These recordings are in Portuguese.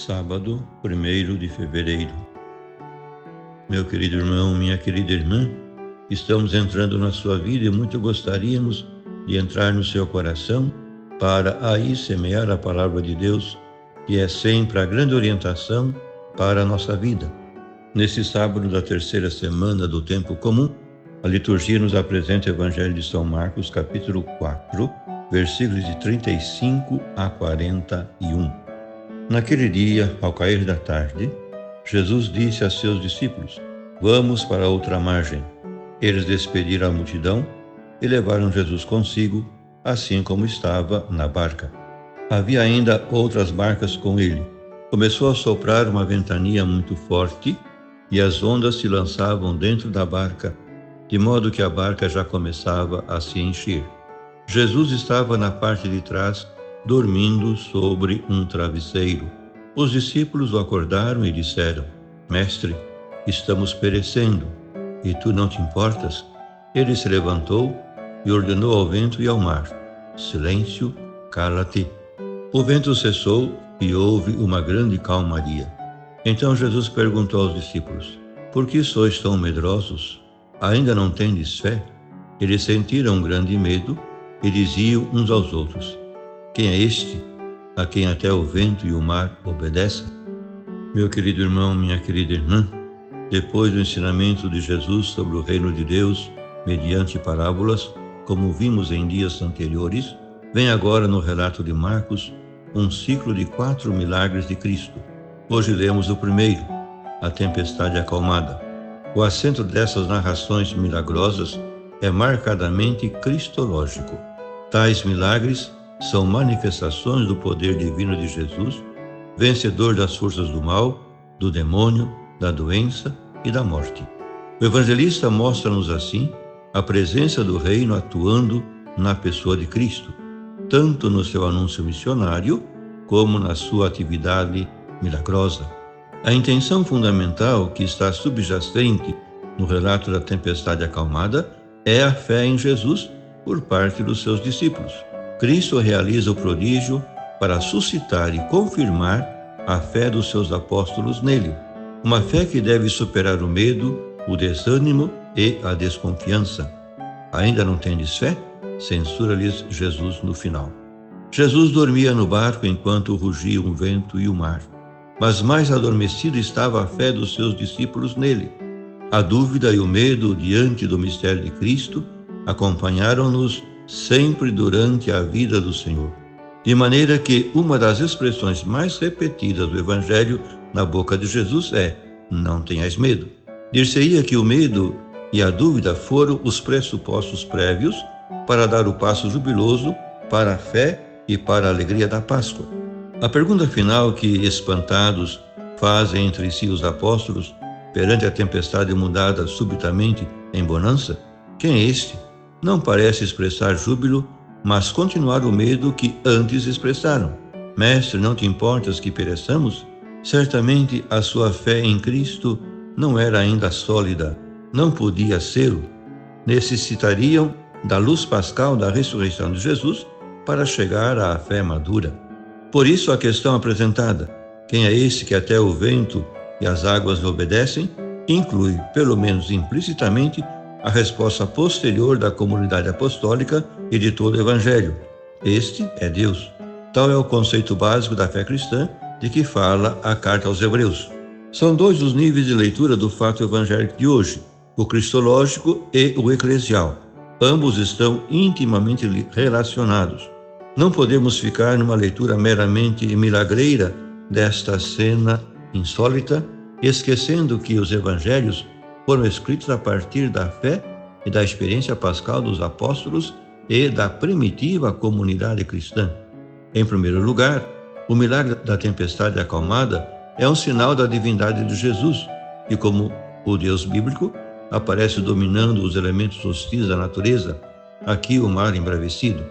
Sábado, 1º de fevereiro. Meu querido irmão, minha querida irmã, estamos entrando na sua vida e muito gostaríamos de entrar no seu coração para aí semear a palavra de Deus, que é sempre a grande orientação para a nossa vida. Nesse sábado da terceira semana do tempo comum, a liturgia nos apresenta o Evangelho de São Marcos, capítulo 4, versículos de 35 a 41. Naquele dia, ao cair da tarde, Jesus disse a seus discípulos: "Vamos para outra margem." Eles despediram a multidão e levaram Jesus consigo, assim como estava na barca. Havia ainda outras barcas com ele. Começou a soprar uma ventania muito forte e as ondas se lançavam dentro da barca, de modo que a barca já começava a se encher. Jesus estava na parte de trás, dormindo sobre um travesseiro. Os discípulos o acordaram e disseram: "Mestre, estamos perecendo, e tu não te importas?" Ele se levantou e ordenou ao vento e ao mar: "Silêncio, cala-te." O vento cessou e houve uma grande calmaria. Então Jesus perguntou aos discípulos: "Por que sois tão medrosos? Ainda não tendes fé?" Eles sentiram um grande medo e diziam uns aos outros: "Quem é este, a quem até o vento e o mar obedecem?" Meu querido irmão, minha querida irmã, depois do ensinamento de Jesus sobre o reino de Deus, mediante parábolas, como vimos em dias anteriores, vem agora no relato de Marcos um ciclo de 4 milagres de Cristo. Hoje lemos o primeiro, a tempestade acalmada. O acento dessas narrações milagrosas é marcadamente cristológico. Tais milagres são manifestações do poder divino de Jesus, vencedor das forças do mal, do demônio, da doença e da morte. O evangelista mostra-nos assim a presença do reino atuando na pessoa de Cristo, tanto no seu anúncio missionário como na sua atividade milagrosa. A intenção fundamental que está subjacente no relato da tempestade acalmada é a fé em Jesus por parte dos seus discípulos. Cristo realiza o prodígio para suscitar e confirmar a fé dos seus apóstolos nele, uma fé que deve superar o medo, o desânimo e a desconfiança. Ainda não tendes fé? Censura-lhes Jesus no final. Jesus dormia no barco enquanto rugiam o vento e o mar, mas mais adormecida estava a fé dos seus discípulos nele. A dúvida e o medo diante do mistério de Cristo acompanharam-nos sempre durante a vida do Senhor, de maneira que uma das expressões mais repetidas do Evangelho na boca de Jesus é: "Não tenhais medo." Dir-se-ia que o medo e a dúvida foram os pressupostos prévios para dar o passo jubiloso para a fé e para a alegria da Páscoa. A pergunta final que, espantados, fazem entre si os apóstolos perante a tempestade mudada subitamente em bonança: "Quem é este?", não parece expressar júbilo, mas continuar o medo que antes expressaram. "Mestre, não te importas que pereçamos?" Certamente a sua fé em Cristo não era ainda sólida, não podia ser-o. Necessitariam da luz pascal da ressurreição de Jesus para chegar à fé madura. Por isso a questão apresentada: "Quem é esse que até o vento e as águas lhe obedecem?" inclui, pelo menos implicitamente, a resposta posterior da comunidade apostólica e de todo o Evangelho: "Este é Deus." Tal é o conceito básico da fé cristã de que fala a carta aos Hebreus. São dois os níveis de leitura do fato evangélico de hoje, o cristológico e o eclesial. Ambos estão intimamente relacionados. Não podemos ficar numa leitura meramente milagreira desta cena insólita, esquecendo que os evangelhos foram escritos a partir da fé e da experiência pascal dos apóstolos e da primitiva comunidade cristã. Em primeiro lugar, o milagre da tempestade acalmada é um sinal da divindade de Jesus, que, como o Deus bíblico, aparece dominando os elementos hostis da natureza, aqui o mar embravecido.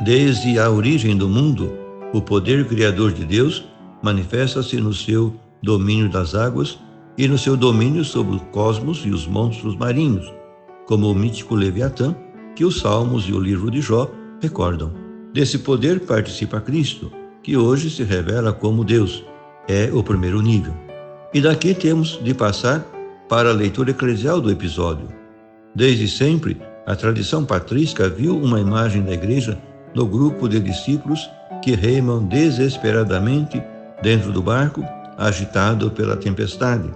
Desde a origem do mundo, o poder criador de Deus manifesta-se no seu domínio das águas e no seu domínio sobre o cosmos e os monstros marinhos, como o mítico Leviatã, que os Salmos e o livro de Jó recordam. Desse poder participa Cristo, que hoje se revela como Deus, é o primeiro nível. E daqui temos de passar para a leitura eclesial do episódio. Desde sempre, a tradição patrística viu uma imagem da igreja no grupo de discípulos que remam desesperadamente dentro do barco, agitado pela tempestade.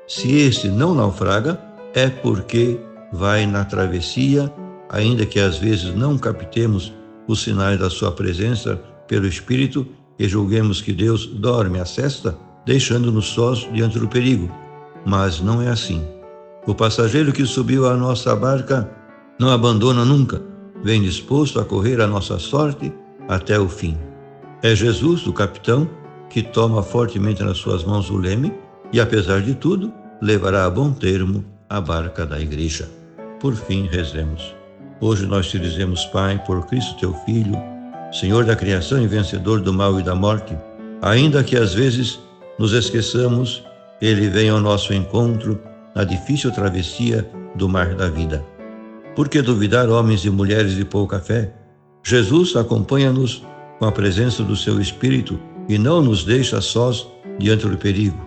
Se este não naufraga, é porque vai na travessia, ainda que às vezes não captemos os sinais da sua presença pelo Espírito e julguemos que Deus dorme a sesta, deixando-nos sós diante do perigo. Mas não é assim. O passageiro que subiu à nossa barca não abandona nunca, vem disposto a correr a nossa sorte até o fim. É Jesus, o capitão, que toma fortemente nas suas mãos o leme e, apesar de tudo, levará a bom termo a barca da igreja. Por fim, rezemos. Hoje nós te dizemos, Pai, por Cristo teu Filho, Senhor da criação e vencedor do mal e da morte, ainda que às vezes nos esqueçamos, Ele vem ao nosso encontro na difícil travessia do mar da vida. Por que duvidar, homens e mulheres de pouca fé? Jesus acompanha-nos com a presença do seu Espírito e não nos deixa sós diante do perigo.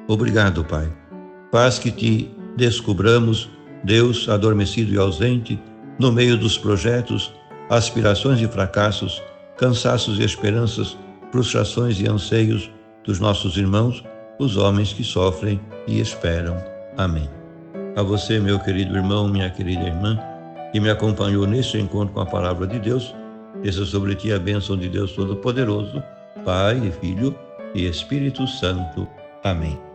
Obrigado, Pai. Faz que te descubramos, Deus adormecido e ausente, no meio dos projetos, aspirações e fracassos, cansaços e esperanças, frustrações e anseios dos nossos irmãos, os homens que sofrem e esperam. Amém. A você, meu querido irmão, minha querida irmã, que me acompanhou neste encontro com a palavra de Deus, desça sobre ti a bênção de Deus Todo-Poderoso, Pai, Filho e Espírito Santo. Amém.